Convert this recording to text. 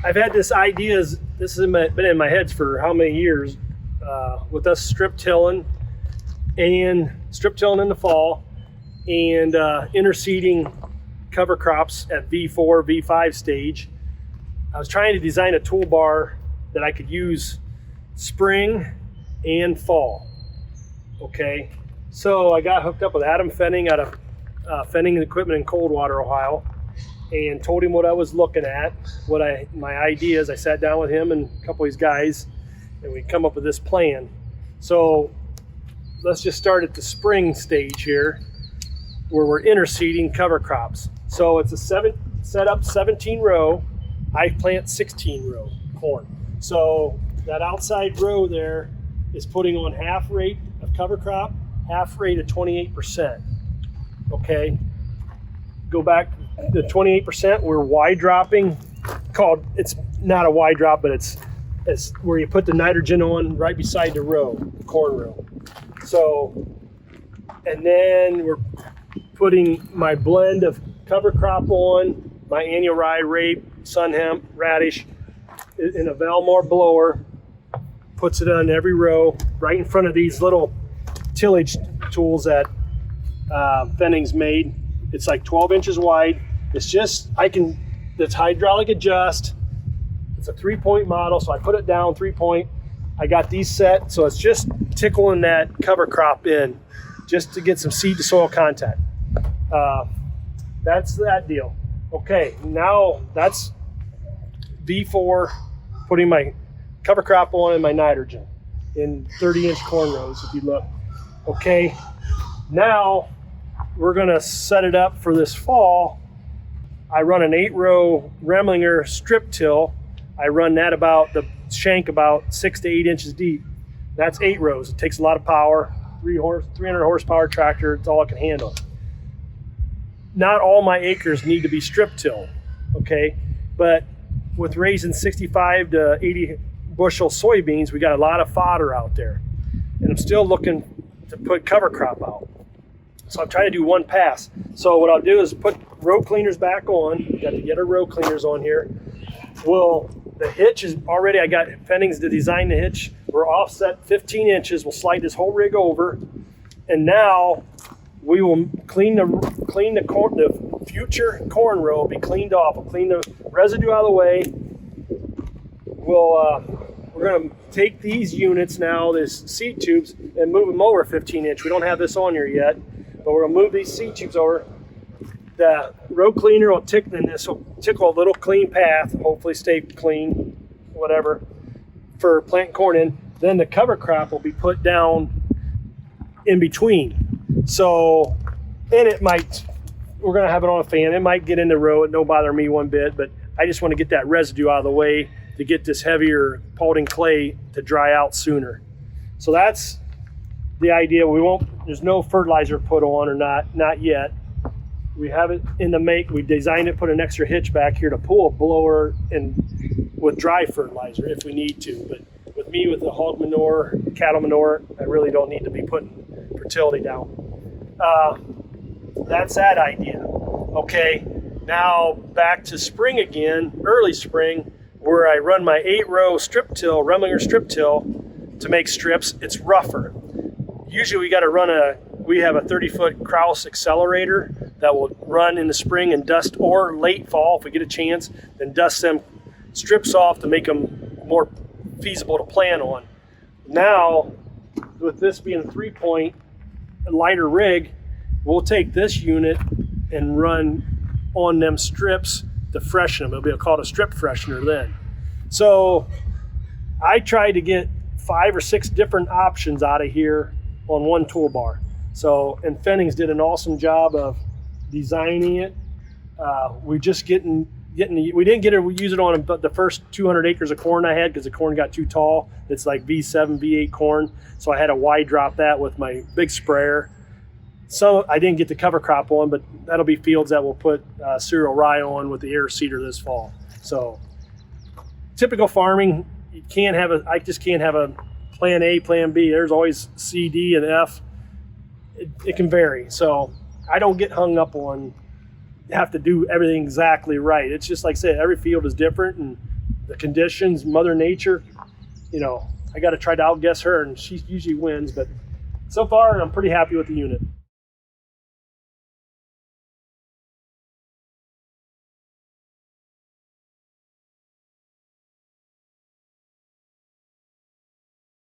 I've had this idea, this has been in my head for how many years, with us strip tilling in the fall and interseeding cover crops at V4, V5 stage. I was trying to design a toolbar that I could use spring and fall. Okay, so I got hooked up with Adam Fenning out of Fenning Equipment in Coldwater, Ohio, and told him what I was looking at, my ideas. I sat down with him and a couple of these guys, and we come up with this plan. So let's just start at the spring stage here, where we're interseeding cover crops. So it's a set up 17 row. I plant 16 row corn. So that outside row there is putting on half rate of cover crop, half rate of 28%. Okay, go back to 28%. We're wide dropping. It's not a wide drop, but it's where you put the nitrogen on right beside the row, the corn row. So, and then we're putting my blend of cover crop on, my annual rye, rape, sun hemp, radish, in a Valmore blower, puts it on every row, right in front of these little tillage tools that Fenning's made. It's like 12 inches wide. It's hydraulic adjust. It's a 3-point model, so I put it down 3-point. I got these set, so it's just tickling that cover crop in, just to get some seed to soil contact. That's that deal. Okay, now that's V4, putting my cover crop on and my nitrogen in 30-inch corn rows, if you look. Okay, now we're gonna set it up for this fall. I run an 8-row Remlinger strip till. I run that about the shank about 6 to 8 inches deep. That's 8 rows. It takes a lot of power. 300 horsepower tractor. It's all it can handle. Not all my acres need to be strip till, okay? But with raising 65 to 80 bushel soybeans, we got a lot of fodder out there. And I'm still looking to put cover crop out. So I'm trying to do one pass. So what I'll do is put row cleaners back on. Got to get our row cleaners on here. The hitch is already, I got Fennings to design the hitch. We're offset 15 inches. We'll slide this whole rig over. And now we will clean the corn, the future corn row will be cleaned off. We'll clean the residue out of the way. We're gonna take these units now, these seed tubes, and move them over 15 inch. We don't have this on here yet, but we're gonna move these seed tubes over. The row cleaner will tickle, and this will tickle a little clean path, hopefully stay clean, whatever, for planting corn in. Then the cover crop will be put down in between. So, and we're gonna have it on a fan. It might get in the row, it don't bother me one bit, but I just wanna get that residue out of the way to get this heavier Paulding clay to dry out sooner. So that's the idea. There's no fertilizer put on, or not yet. We have it in the make. We designed it, put an extra hitch back here to pull a blower and with dry fertilizer if we need to. But with me, with the hog manure, cattle manure, I really don't need to be putting fertility down. That's that idea. Okay, now back to spring again, early spring, where I run my 8-row strip till, Remlinger strip till, to make strips. It's rougher. Usually we have a 30-foot Kraus accelerator that will run in the spring and dust, or late fall if we get a chance, then dust them strips off to make them more feasible to plant on. Now, with this being a 3-point lighter rig, we'll take this unit and run on them strips to freshen them. It'll be called a strip freshener then. So I tried to get 5 or 6 different options out of here on one toolbar. So, and Fennings did an awesome job of designing it. We just we didn't get to use it on the first 200 acres of corn I had, because the corn got too tall. It's like V7, V8 corn. So I had to wide drop that with my big sprayer. So I didn't get the cover crop on, but that'll be fields that we'll put cereal rye on with the air seeder this fall. So typical farming, I just can't have a plan A, plan B. There's always C, D, and F. It can vary. So I don't get hung up on have to do everything exactly right. It's just like I said, every field is different, and the conditions, Mother Nature, you know, I got to try to outguess her, and she usually wins. But so far, I'm pretty happy with the unit.